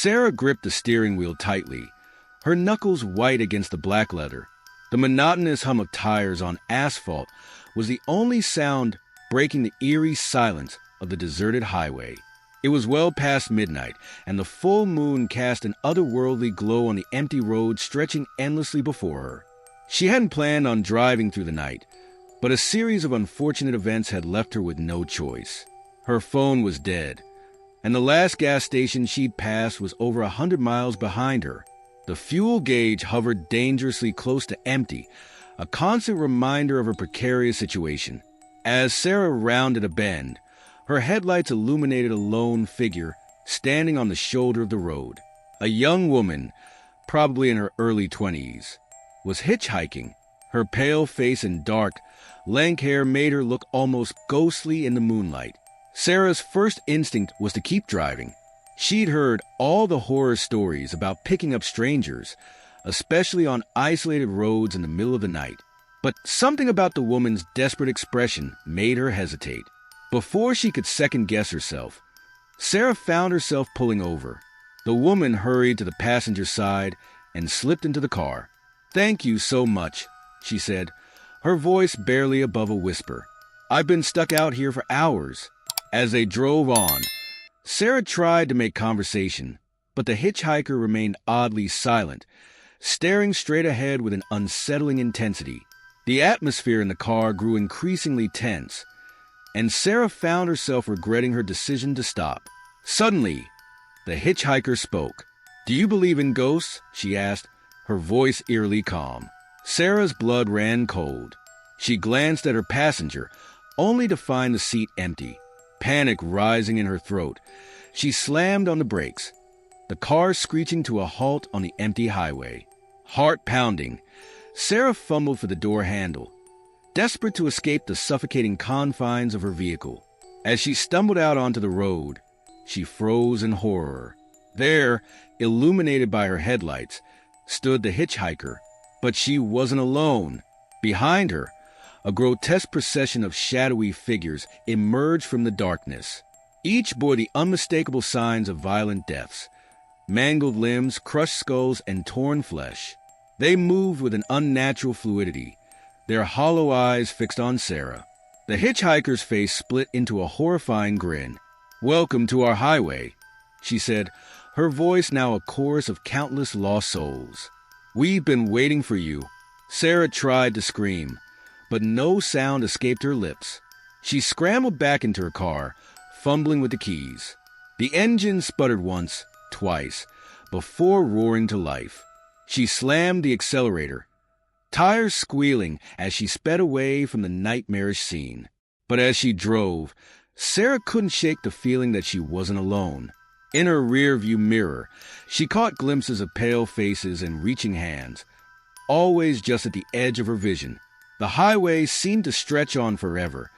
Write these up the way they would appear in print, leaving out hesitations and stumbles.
Sarah gripped the steering wheel tightly, her knuckles white against the black leather. The monotonous hum of tires on asphalt was the only sound breaking the eerie silence of the deserted highway. It was well past midnight, and the full moon cast an otherworldly glow on the empty road stretching endlessly before her. She hadn't planned on driving through the night, but a series of unfortunate events had left her with no choice. Her phone was dead, and the last gas station she'd passed was over 100 miles behind her. The fuel gauge hovered dangerously close to empty, a constant reminder of her precarious situation. As Sarah rounded a bend, her headlights illuminated a lone figure standing on the shoulder of the road. A young woman, probably in her early 20s, was hitchhiking. Her pale face and dark, lank hair made her look almost ghostly in the moonlight. Sarah's first instinct was to keep driving. She'd heard all the horror stories about picking up strangers, especially on isolated roads in the middle of the night. But something about the woman's desperate expression made her hesitate. Before she could second-guess herself, Sarah found herself pulling over. The woman hurried to the passenger side and slipped into the car. "Thank you so much," she said, her voice barely above a whisper. "I've been stuck out here for hours." As they drove on, Sarah tried to make conversation, but the hitchhiker remained oddly silent, staring straight ahead with an unsettling intensity. The atmosphere in the car grew increasingly tense, and Sarah found herself regretting her decision to stop. Suddenly, the hitchhiker spoke. "Do you believe in ghosts?" she asked, her voice eerily calm. Sarah's blood ran cold. She glanced at her passenger, only to find the seat empty. Panic rising in her throat, she slammed on the brakes, the car screeching to a halt on the empty highway. Heart pounding, Sarah fumbled for the door handle, desperate to escape the suffocating confines of her vehicle. As she stumbled out onto the road, she froze in horror. There, illuminated by her headlights, stood the hitchhiker, but she wasn't alone. Behind her, a grotesque procession of shadowy figures emerged from the darkness. Each bore the unmistakable signs of violent deaths: mangled limbs, crushed skulls, and torn flesh. They moved with an unnatural fluidity, their hollow eyes fixed on Sarah. The hitchhiker's face split into a horrifying grin. "Welcome to our highway," she said, her voice now a chorus of countless lost souls. "We've been waiting for you." Sarah tried to scream, but no sound escaped her lips. She scrambled back into her car, fumbling with the keys. The engine sputtered once, twice, before roaring to life. She slammed the accelerator, tires squealing as she sped away from the nightmarish scene. But as she drove, Sarah couldn't shake the feeling that she wasn't alone. In her rear-view mirror, she caught glimpses of pale faces and reaching hands, always just at the edge of her vision. The highway seemed to stretch on forever,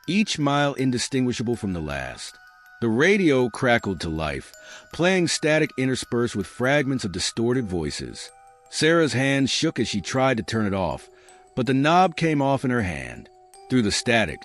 each mile indistinguishable from the last. The radio crackled to life, playing static interspersed with fragments of distorted voices. Sarah's hand shook as she tried to turn it off, but the knob came off in her hand. Through the static,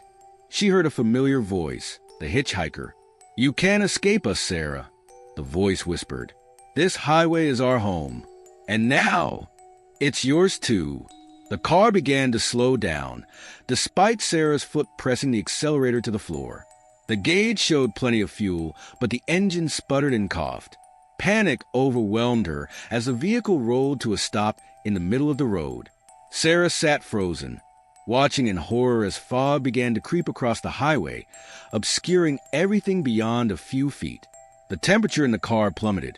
she heard a familiar voice, the hitchhiker. "You can't escape us, Sarah," the voice whispered. "This highway is our home. And now, it's yours too." The car began to slow down, despite Sarah's foot pressing the accelerator to the floor. The gauge showed plenty of fuel, but the engine sputtered and coughed. Panic overwhelmed her as the vehicle rolled to a stop in the middle of the road. Sarah sat frozen, watching in horror as fog began to creep across the highway, obscuring everything beyond a few feet. The temperature in the car plummeted,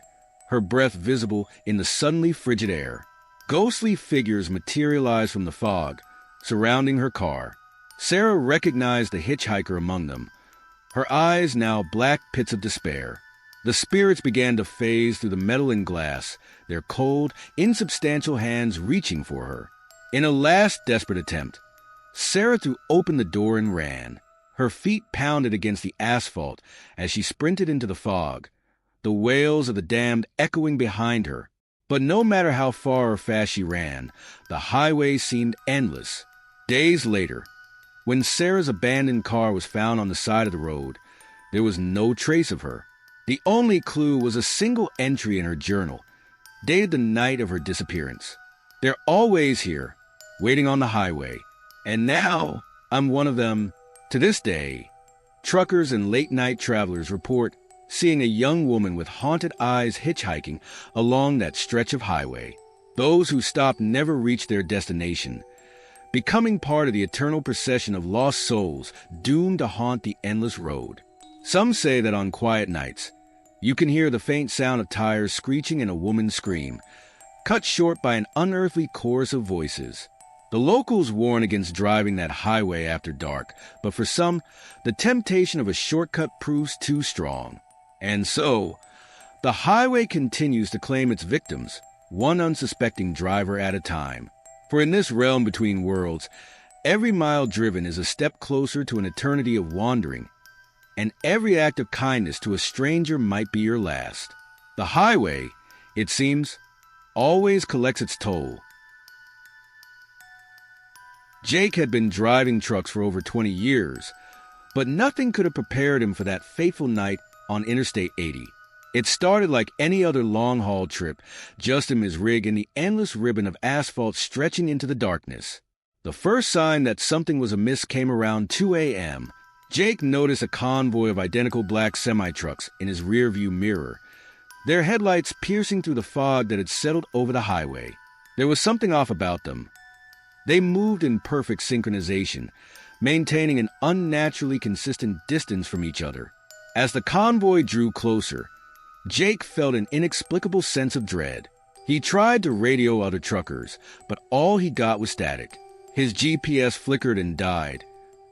her breath visible in the suddenly frigid air. Ghostly figures materialized from the fog, surrounding her car. Sarah recognized the hitchhiker among them, her eyes now black pits of despair. The spirits began to phase through the metal and glass, their cold, insubstantial hands reaching for her. In a last desperate attempt, Sarah threw open the door and ran. Her feet pounded against the asphalt as she sprinted into the fog, the wails of the damned echoing behind her. But no matter how far or fast she ran, the highway seemed endless. Days later, when Sarah's abandoned car was found on the side of the road, there was no trace of her. The only clue was a single entry in her journal, dated the night of her disappearance. "They're always here, waiting on the highway. And now I'm one of them." To this day, truckers and late-night travelers report seeing a young woman with haunted eyes hitchhiking along that stretch of highway. Those who stopped never reached their destination, becoming part of the eternal procession of lost souls doomed to haunt the endless road. Some say that on quiet nights, you can hear the faint sound of tires screeching and a woman's scream, cut short by an unearthly chorus of voices. The locals warn against driving that highway after dark, but for some, the temptation of a shortcut proves too strong. And so, the highway continues to claim its victims, one unsuspecting driver at a time. For in this realm between worlds, every mile driven is a step closer to an eternity of wandering, and every act of kindness to a stranger might be your last. The highway, it seems, always collects its toll. Jake had been driving trucks for over 20 years, but nothing could have prepared him for that fateful night on Interstate 80. It started like any other long-haul trip, just him, his rig, and the endless ribbon of asphalt stretching into the darkness. The first sign that something was amiss came around 2 a.m. Jake noticed a convoy of identical black semi-trucks in his rearview mirror, their headlights piercing through the fog that had settled over the highway. There was something off about them. They moved in perfect synchronization, maintaining an unnaturally consistent distance from each other. As the convoy drew closer, Jake felt an inexplicable sense of dread. He tried to radio other truckers, but all he got was static. His GPS flickered and died,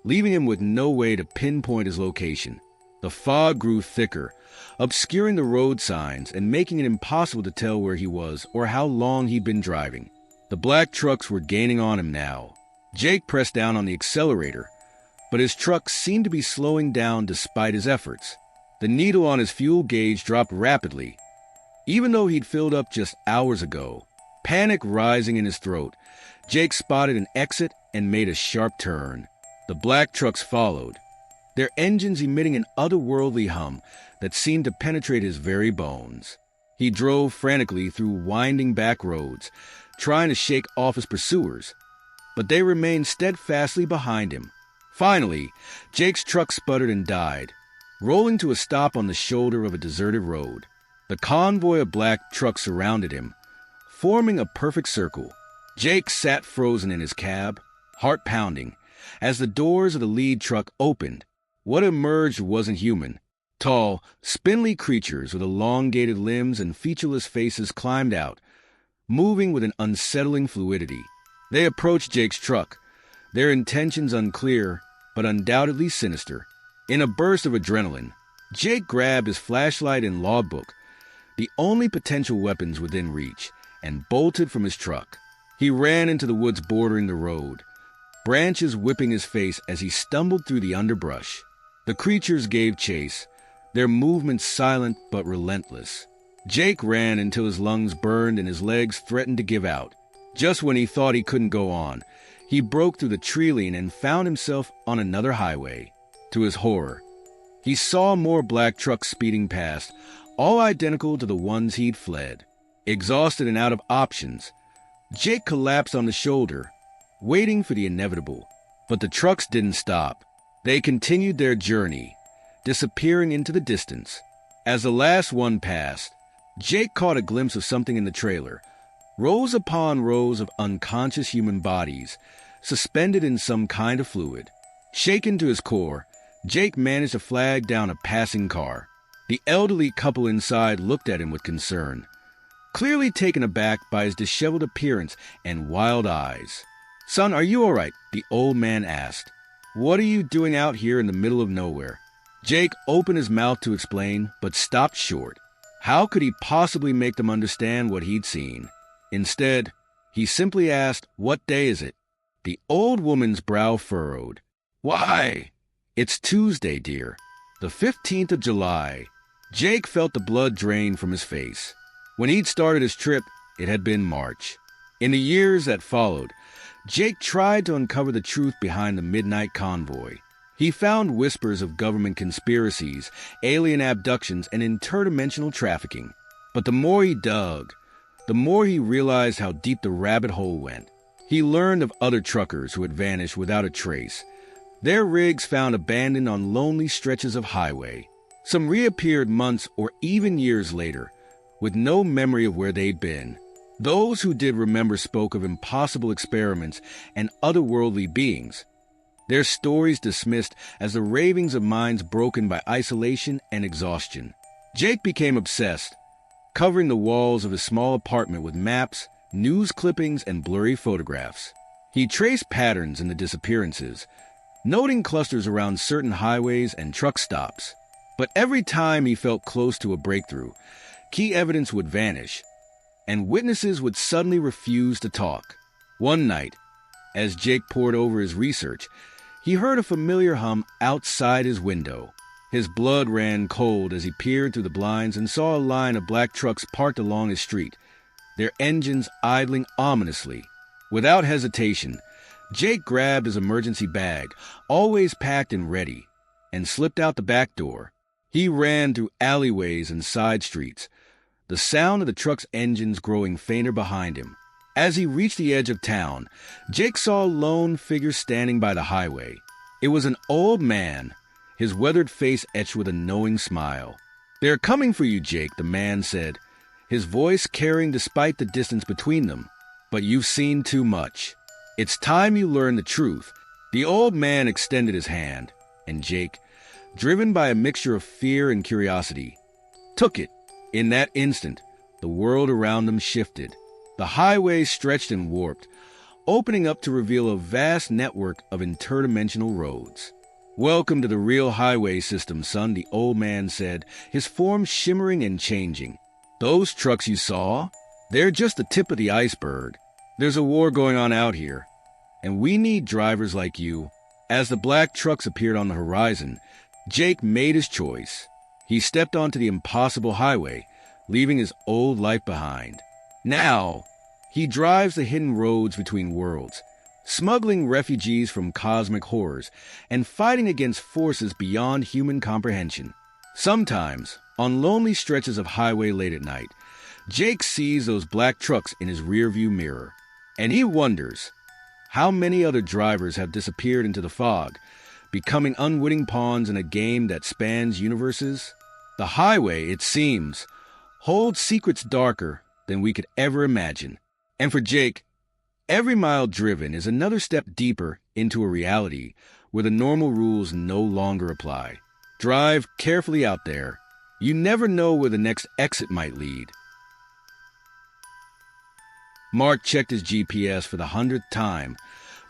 leaving him with no way to pinpoint his location. The fog grew thicker, obscuring the road signs and making it impossible to tell where he was or how long he'd been driving. The black trucks were gaining on him now. Jake pressed down on the accelerator, but his truck seemed to be slowing down despite his efforts. The needle on his fuel gauge dropped rapidly, even though he'd filled up just hours ago. Panic rising in his throat, Jake spotted an exit and made a sharp turn. The black trucks followed, their engines emitting an otherworldly hum that seemed to penetrate his very bones. He drove frantically through winding back roads, trying to shake off his pursuers, but they remained steadfastly behind him. Finally, Jake's truck sputtered and died, rolling to a stop on the shoulder of a deserted road. The convoy of black trucks surrounded him, forming a perfect circle. Jake sat frozen in his cab, heart pounding, as the doors of the lead truck opened. What emerged wasn't human. Tall, spindly creatures with elongated limbs and featureless faces climbed out, moving with an unsettling fluidity. They approached Jake's truck, their intentions unclear, but undoubtedly sinister. In a burst of adrenaline, Jake grabbed his flashlight and logbook, the only potential weapons within reach, and bolted from his truck. He ran into the woods bordering the road, branches whipping his face as he stumbled through the underbrush. The creatures gave chase, their movements silent but relentless. Jake ran until his lungs burned and his legs threatened to give out. Just when he thought he couldn't go on, he broke through the tree-line and found himself on another highway. To his horror, he saw more black trucks speeding past, all identical to the ones he'd fled. Exhausted and out of options, Jake collapsed on the shoulder, waiting for the inevitable. But the trucks didn't stop. They continued their journey, disappearing into the distance. As the last one passed, Jake caught a glimpse of something in the trailer, rows upon rows of unconscious human bodies, suspended in some kind of fluid. Shaken to his core, Jake managed to flag down a passing car. The elderly couple inside looked at him with concern, clearly taken aback by his disheveled appearance and wild eyes. "Son, are you all right?" the old man asked. "What are you doing out here in the middle of nowhere?" Jake opened his mouth to explain, but stopped short. How could he possibly make them understand what he'd seen? Instead, he simply asked, "What day is it?" The old woman's brow furrowed. "Why? It's Tuesday, dear. The 15th of July. Jake felt the blood drain from his face. When he'd started his trip, it had been March. In the years that followed, Jake tried to uncover the truth behind the midnight convoy. He found whispers of government conspiracies, alien abductions, and interdimensional trafficking. But the more he dug, the more he realized how deep the rabbit hole went. He learned of other truckers who had vanished without a trace, their rigs found abandoned on lonely stretches of highway. Some reappeared months or even years later, with no memory of where they'd been. Those who did remember spoke of impossible experiments and otherworldly beings, their stories dismissed as the ravings of minds broken by isolation and exhaustion. Jake became obsessed, covering the walls of his small apartment with maps, news clippings, and blurry photographs. He traced patterns in the disappearances, noting clusters around certain highways and truck stops. But every time he felt close to a breakthrough, key evidence would vanish, and witnesses would suddenly refuse to talk. One night, as Jake pored over his research, he heard a familiar hum outside his window. His blood ran cold as he peered through the blinds and saw a line of black trucks parked along his street, their engines idling ominously. Without hesitation, Jake grabbed his emergency bag, always packed and ready, and slipped out the back door. He ran through alleyways and side streets, the sound of the truck's engines growing fainter behind him. As he reached the edge of town, Jake saw a lone figure standing by the highway. It was an old man, his weathered face etched with a knowing smile. "They're coming for you, Jake," the man said, his voice carrying despite the distance between them. "But you've seen too much. It's time you learn the truth." The old man extended his hand, and Jake, driven by a mixture of fear and curiosity, took it. In that instant, the world around them shifted. The highway stretched and warped, opening up to reveal a vast network of interdimensional roads. "Welcome to the real highway system, son," the old man said, his form shimmering and changing. "Those trucks you saw, they're just the tip of the iceberg. There's a war going on out here, and we need drivers like you." As the black trucks appeared on the horizon, Jake made his choice. He stepped onto the impossible highway, leaving his old life behind. Now, he drives the hidden roads between worlds, smuggling refugees from cosmic horrors and fighting against forces beyond human comprehension. Sometimes, on lonely stretches of highway late at night, Jake sees those black trucks in his rearview mirror, and he wonders how many other drivers have disappeared into the fog, becoming unwitting pawns in a game that spans universes. The highway, it seems, holds secrets darker than we could ever imagine. And for Jake, every mile driven is another step deeper into a reality where the normal rules no longer apply. Drive carefully out there. You never know where the next exit might lead. Mark checked his GPS for the 100th time,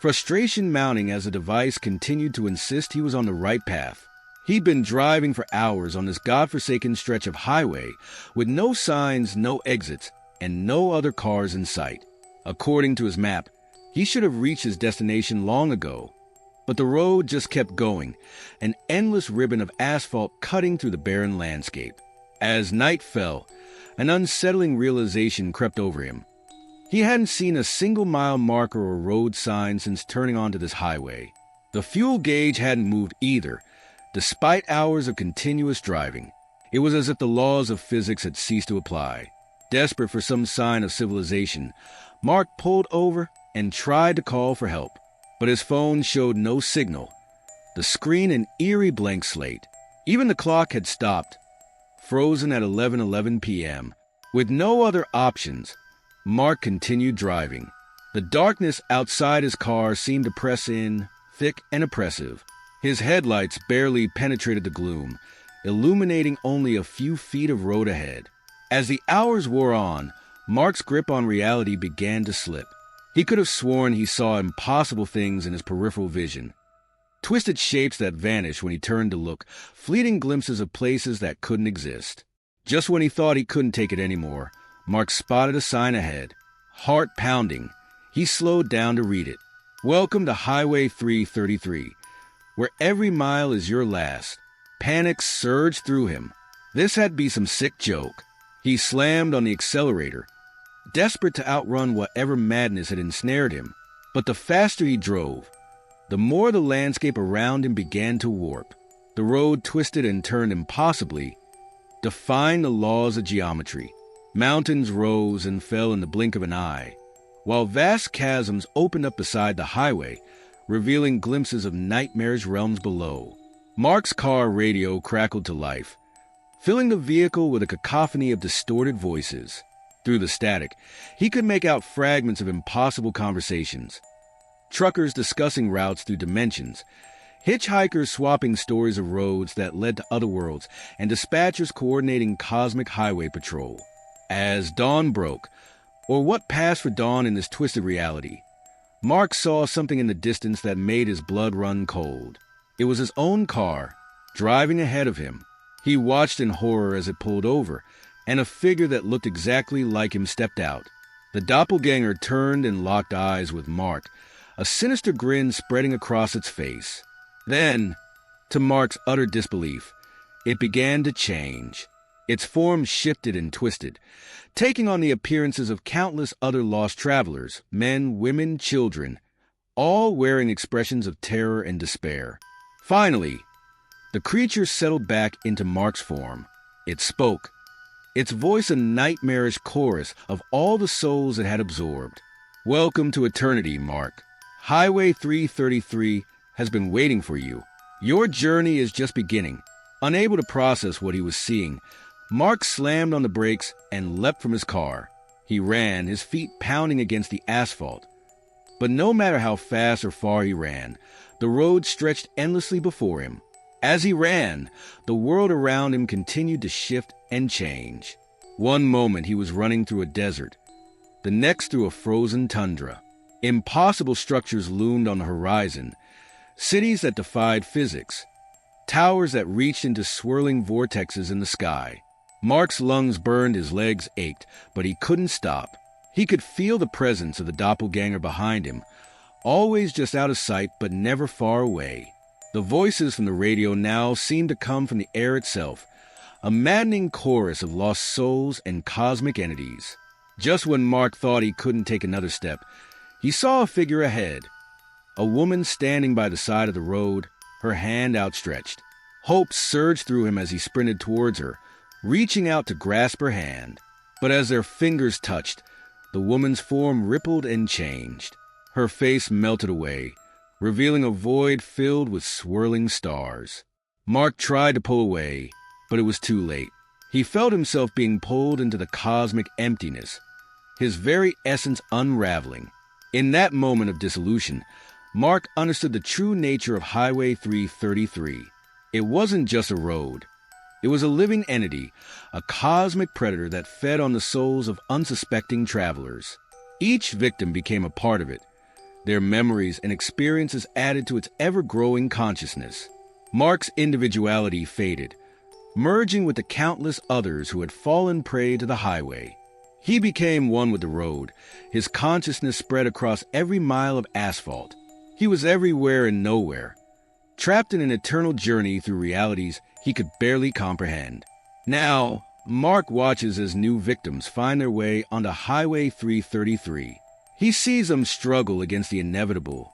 frustration mounting as the device continued to insist he was on the right path. He'd been driving for hours on this godforsaken stretch of highway with no signs, no exits, and no other cars in sight. According to his map, he should have reached his destination long ago. But the road just kept going, an endless ribbon of asphalt cutting through the barren landscape. As night fell, an unsettling realization crept over him. He hadn't seen a single-mile marker or road sign since turning onto this highway. The fuel gauge hadn't moved either, despite hours of continuous driving. It was as if the laws of physics had ceased to apply. Desperate for some sign of civilization, Mark pulled over and tried to call for help, but his phone showed no signal. The screen an eerie blank slate. Even the clock had stopped, frozen at 11:11 p.m. With no other options, Mark continued driving. The darkness outside his car seemed to press in, thick and oppressive. His headlights barely penetrated the gloom, illuminating only a few feet of road ahead. As the hours wore on, Mark's grip on reality began to slip. He could have sworn he saw impossible things in his peripheral vision. Twisted shapes that vanished when he turned to look, fleeting glimpses of places that couldn't exist. Just when he thought he couldn't take it anymore, Mark spotted a sign ahead. Heart pounding, he slowed down to read it. "Welcome to Highway 333, where every mile is your last." Panic surged through him. This had to be some sick joke. He slammed on the accelerator, desperate to outrun whatever madness had ensnared him. But the faster he drove, the more the landscape around him began to warp. The road twisted and turned impossibly, defying the laws of geometry. Mountains rose and fell in the blink of an eye, while vast chasms opened up beside the highway, revealing glimpses of nightmarish realms below. Mark's car radio crackled to life, filling the vehicle with a cacophony of distorted voices. Through the static, he could make out fragments of impossible conversations. Truckers discussing routes through dimensions, hitchhikers swapping stories of roads that led to other worlds, and dispatchers coordinating cosmic highway patrol. As dawn broke, or what passed for dawn in this twisted reality, Mark saw something in the distance that made his blood run cold. It was his own car, driving ahead of him. He watched in horror as it pulled over, and a figure that looked exactly like him stepped out. The doppelganger turned and locked eyes with Mark, a sinister grin spreading across its face. Then, to Mark's utter disbelief, it began to change. Its form shifted and twisted, taking on the appearances of countless other lost travelers, men, women, children, all wearing expressions of terror and despair. Finally, the creature settled back into Mark's form. It spoke, its voice a nightmarish chorus of all the souls it had absorbed. "Welcome to eternity, Mark. Highway 333 has been waiting for you. Your journey is just beginning." Unable to process what he was seeing, Mark slammed on the brakes and leapt from his car. He ran, his feet pounding against the asphalt. But no matter how fast or far he ran, the road stretched endlessly before him. As he ran, the world around him continued to shift and change. One moment he was running through a desert, the next through a frozen tundra. Impossible structures loomed on the horizon, cities that defied physics, towers that reached into swirling vortexes in the sky. Mark's lungs burned, his legs ached, but he couldn't stop. He could feel the presence of the doppelganger behind him, always just out of sight but never far away. The voices from the radio now seemed to come from the air itself, a maddening chorus of lost souls and cosmic entities. Just when Mark thought he couldn't take another step, he saw a figure ahead, a woman standing by the side of the road, her hand outstretched. Hope surged through him as he sprinted towards her, reaching out to grasp her hand. But as their fingers touched, the woman's form rippled and changed. Her face melted away, revealing a void filled with swirling stars. Mark tried to pull away, but it was too late. He felt himself being pulled into the cosmic emptiness, his very essence unraveling. In that moment of dissolution, Mark understood the true nature of Highway 333. It wasn't just a road. It was a living entity, a cosmic predator that fed on the souls of unsuspecting travelers. Each victim became a part of it. Their memories and experiences added to its ever-growing consciousness. Mark's individuality faded, merging with the countless others who had fallen prey to the highway. He became one with the road, his consciousness spread across every mile of asphalt. He was everywhere and nowhere, trapped in an eternal journey through realities he could barely comprehend. Now, Mark watches as new victims find their way onto Highway 333. He sees them struggle against the inevitable,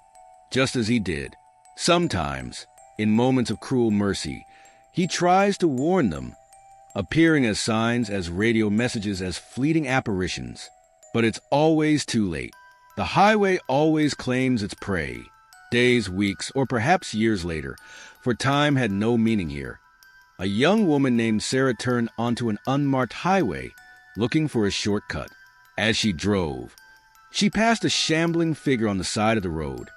just as he did. Sometimes, in moments of cruel mercy, he tries to warn them, appearing as signs, as radio messages, as fleeting apparitions. But it's always too late. The highway always claims its prey, days, weeks, or perhaps years later, for time had no meaning here. A young woman named Sarah turned onto an unmarked highway, looking for a shortcut. As she drove, she passed a shambling figure on the side of the road,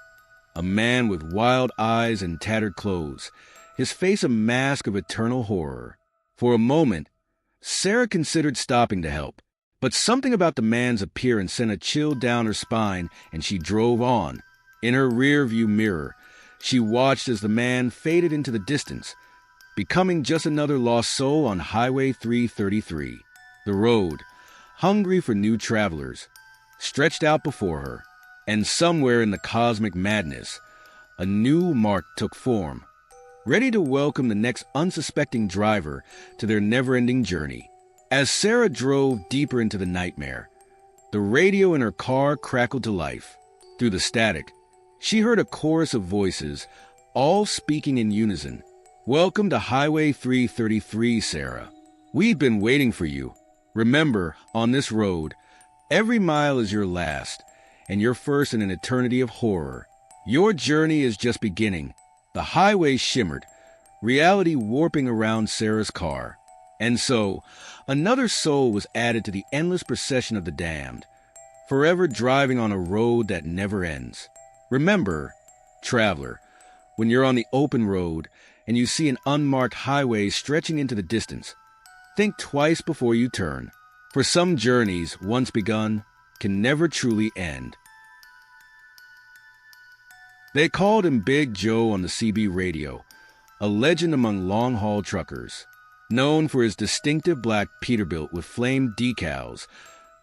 a man with wild eyes and tattered clothes, his face a mask of eternal horror. For a moment, Sarah considered stopping to help, but something about the man's appearance sent a chill down her spine, and she drove on. In her rear-view mirror, she watched as the man faded into the distance, becoming just another lost soul on Highway 333. The road, hungry for new travelers, stretched out before her, and somewhere in the cosmic madness, a new Mark took form, ready to welcome the next unsuspecting driver to their never-ending journey. As Sarah drove deeper into the nightmare, the radio in her car crackled to life. Through the static, She heard a chorus of voices, all speaking in unison. "Welcome to Highway 333, Sarah. We've been waiting for you. Remember, on this road, every mile is your last, and your first in an eternity of horror. Your journey is just beginning." The highway shimmered, reality warping around Sarah's car. And so, another soul was added to the endless procession of the damned, forever driving on a road that never ends. Remember, traveler, when you're on the open road and you see an unmarked highway stretching into the distance, think twice before you turn, for some journeys, once begun, can never truly end. They called him Big Joe on the CB radio, a legend among long-haul truckers. Known for his distinctive black Peterbilt with flamed decals,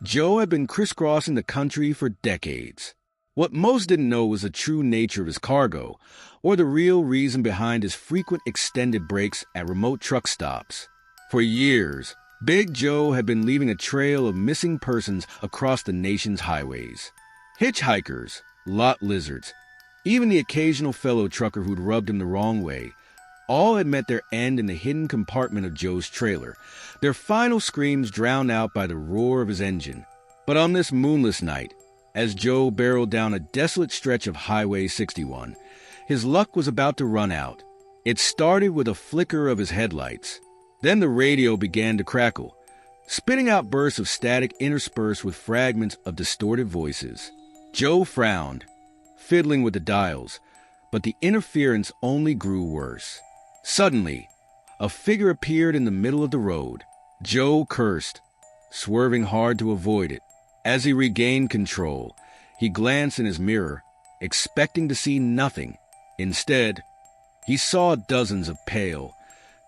Joe had been crisscrossing the country for decades. What most didn't know was the true nature of his cargo, or the real reason behind his frequent extended breaks at remote truck stops. For years, Big Joe had been leaving a trail of missing persons across the nation's highways. Hitchhikers, lot lizards, even the occasional fellow trucker who'd rubbed him the wrong way, all had met their end in the hidden compartment of Joe's trailer, their final screams drowned out by the roar of his engine. But on this moonless night, as Joe barreled down a desolate stretch of Highway 61, his luck was about to run out. It started with a flicker of his headlights. Then the radio began to crackle, spitting out bursts of static interspersed with fragments of distorted voices. Joe frowned, fiddling with the dials, but the interference only grew worse. Suddenly, a figure appeared in the middle of the road. Joe cursed, swerving hard to avoid it. As he regained control, he glanced in his mirror, expecting to see nothing. Instead, he saw dozens of pale,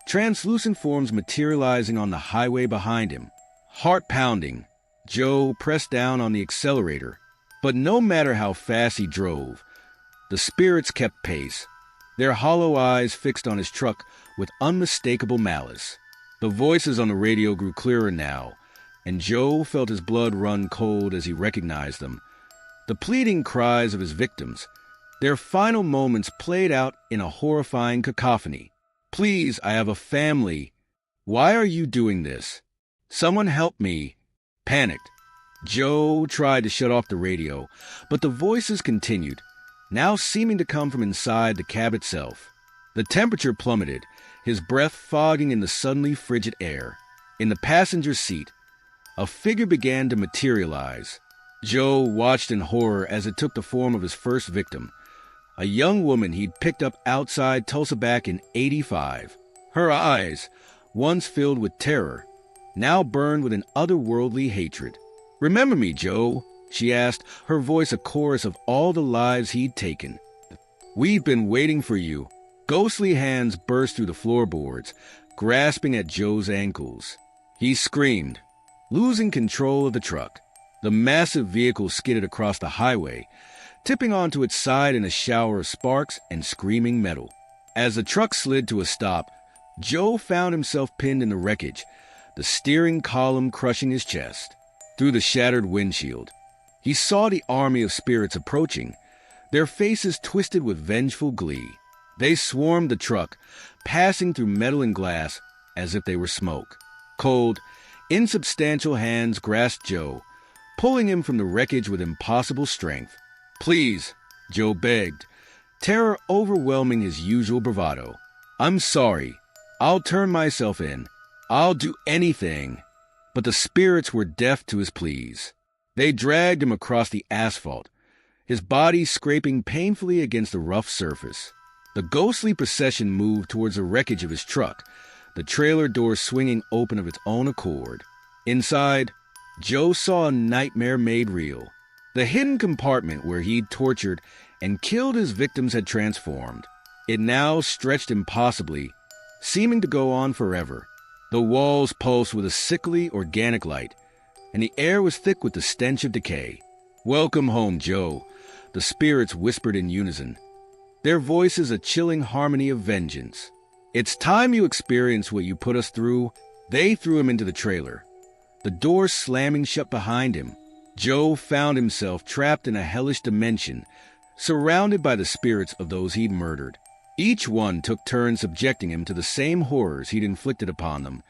translucent forms materializing on the highway behind him. Heart pounding, Joe pressed down on the accelerator. But no matter how fast he drove, the spirits kept pace, their hollow eyes fixed on his truck with unmistakable malice. The voices on the radio grew clearer now, and Joe felt his blood run cold as he recognized them. The pleading cries of his victims, their final moments played out in a horrifying cacophony. "Please, I have a family. Why are you doing this? Someone help me." Panicked, Joe tried to shut off the radio, but the voices continued, now seeming to come from inside the cab itself. The temperature plummeted, his breath fogging in the suddenly frigid air. In the passenger seat, a figure began to materialize. Joe watched in horror as it took the form of his first victim, a young woman he'd picked up outside Tulsa back in '85. Her eyes, once filled with terror, now burned with an otherworldly hatred. "Remember me, Joe?" she asked, her voice a chorus of all the lives he'd taken. "We've been waiting for you." Ghostly hands burst through the floorboards, grasping at Joe's ankles. He screamed, losing control of the truck. The massive vehicle skidded across the highway, tipping onto its side in a shower of sparks and screaming metal. As the truck slid to a stop, Joe found himself pinned in the wreckage, the steering column crushing his chest. Through the shattered windshield, he saw the army of spirits approaching, their faces twisted with vengeful glee. They swarmed the truck, passing through metal and glass as if they were smoke. Cold, insubstantial hands grasped Joe, pulling him from the wreckage with impossible strength. "Please," Joe begged, terror overwhelming his usual bravado. "I'm sorry. I'll turn myself in. I'll do anything." But the spirits were deaf to his pleas. They dragged him across the asphalt, his body scraping painfully against the rough surface. The ghostly procession moved towards the wreckage of his truck, the trailer door swinging open of its own accord. Inside, Joe saw a nightmare made real. The hidden compartment where he'd tortured and killed his victims had transformed. It now stretched impossibly, seeming to go on forever. The walls pulsed with a sickly, organic light, and the air was thick with the stench of decay. "Welcome home, Joe," the spirits whispered in unison, their voices a chilling harmony of vengeance. "It's time you experience what you put us through." They threw him into the trailer, the door slamming shut behind him. Joe found himself trapped in a hellish dimension, surrounded by the spirits of those he'd murdered. Each one took turns subjecting him to the same horrors he'd inflicted upon them,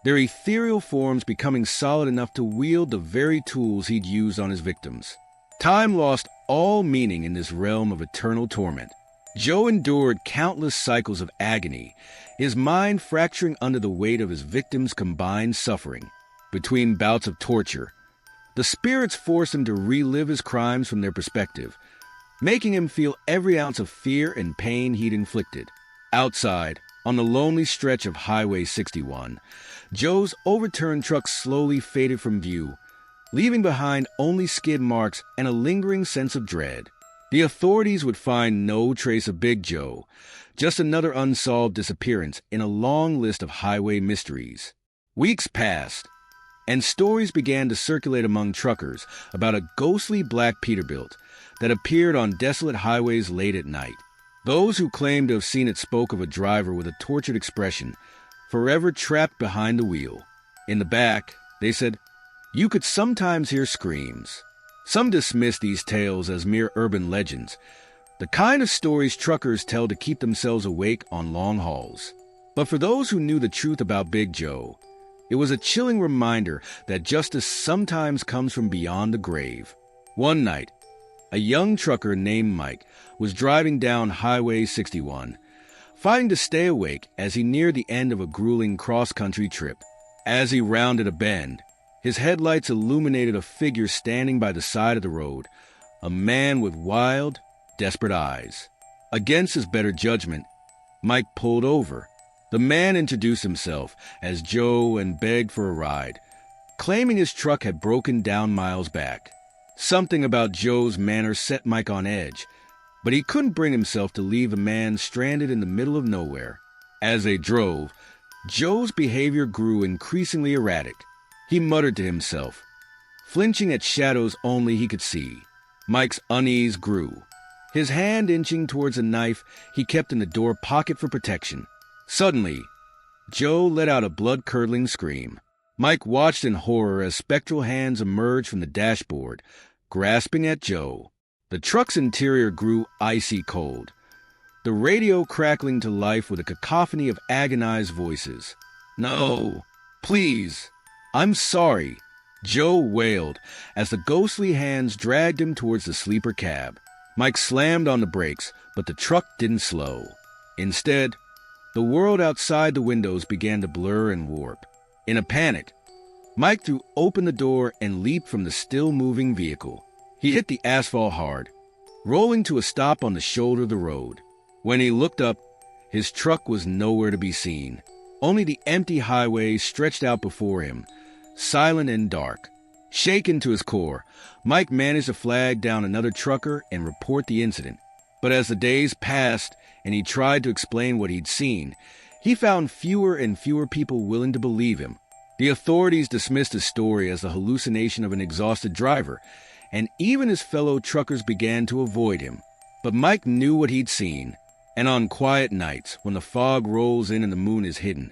their ethereal forms becoming solid enough to wield the very tools he'd used on his victims. Time lost all meaning in this realm of eternal torment. Joe endured countless cycles of agony, his mind fracturing under the weight of his victims' combined suffering. Between bouts of torture, the spirits forced him to relive his crimes from their perspective, making him feel every ounce of fear and pain he'd inflicted. Outside, on the lonely stretch of Highway 61, Joe's overturned truck slowly faded from view, leaving behind only skid marks and a lingering sense of dread. The authorities would find no trace of Big Joe, just another unsolved disappearance in a long list of highway mysteries. Weeks passed, and stories began to circulate among truckers about a ghostly black Peterbilt that appeared on desolate highways late at night. Those who claimed to have seen it spoke of a driver with a tortured expression, forever trapped behind the wheel. In the back, they said, you could sometimes hear screams. Some dismissed these tales as mere urban legends, the kind of stories truckers tell to keep themselves awake on long hauls. But for those who knew the truth about Big Joe, it was a chilling reminder that justice sometimes comes from beyond the grave. One night, a young trucker named Mike was driving down Highway 61, fighting to stay awake as he neared the end of a grueling cross-country trip. As he rounded a bend, his headlights illuminated a figure standing by the side of the road, a man with wild, desperate eyes. Against his better judgment, Mike pulled over. The man introduced himself as Joe and begged for a ride, claiming his truck had broken down miles back. Something about Joe's manner set Mike on edge, but he couldn't bring himself to leave the man stranded in the middle of nowhere. As they drove, Joe's behavior grew increasingly erratic. He muttered to himself, flinching at shadows only he could see. Mike's unease grew, his hand inching towards a knife he kept in the door pocket for protection. Suddenly, Joe let out a blood-curdling scream. Mike watched in horror as spectral hands emerged from the dashboard, grasping at Joe. The truck's interior grew icy cold, the radio crackling to life with a cacophony of agonized voices. "No, please, I'm sorry," Joe wailed as the ghostly hands dragged him towards the sleeper cab. Mike slammed on the brakes, but the truck didn't slow. Instead, the world outside the windows began to blur and warp. In a panic, Mike threw open the door and leaped from the still-moving vehicle. He hit the asphalt hard, rolling to a stop on the shoulder of the road. When he looked up, his truck was nowhere to be seen. Only the empty highway stretched out before him, silent and dark. Shaken to his core, Mike managed to flag down another trucker and report the incident. But as the days passed and he tried to explain what he'd seen, he found fewer and fewer people willing to believe him. The authorities dismissed his story as the hallucination of an exhausted driver, and even his fellow truckers began to avoid him. But Mike knew what he'd seen, and on quiet nights, when the fog rolls in and the moon is hidden,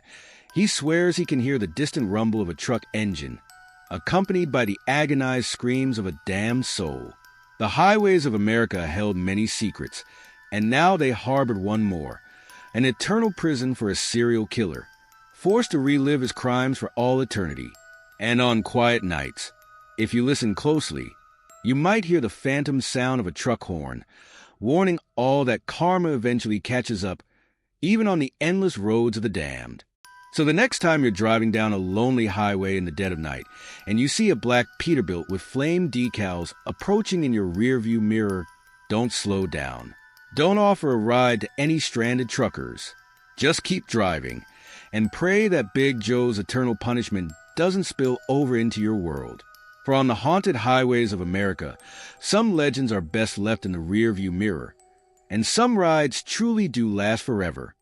he swears he can hear the distant rumble of a truck engine, accompanied by the agonized screams of a damned soul. The highways of America held many secrets, and now they harbored one more, an eternal prison for a serial killer, forced to relive his crimes for all eternity. And on quiet nights, if you listen closely, you might hear the phantom sound of a truck horn, warning all that karma eventually catches up, even on the endless roads of the damned. So the next time you're driving down a lonely highway in the dead of night, and you see a black Peterbilt with flame decals approaching in your rearview mirror, don't slow down. Don't offer a ride to any stranded truckers. Just keep driving, and pray that Big Joe's eternal punishment doesn't spill over into your world. For on the haunted highways of America, some legends are best left in the rearview mirror, and some rides truly do last forever.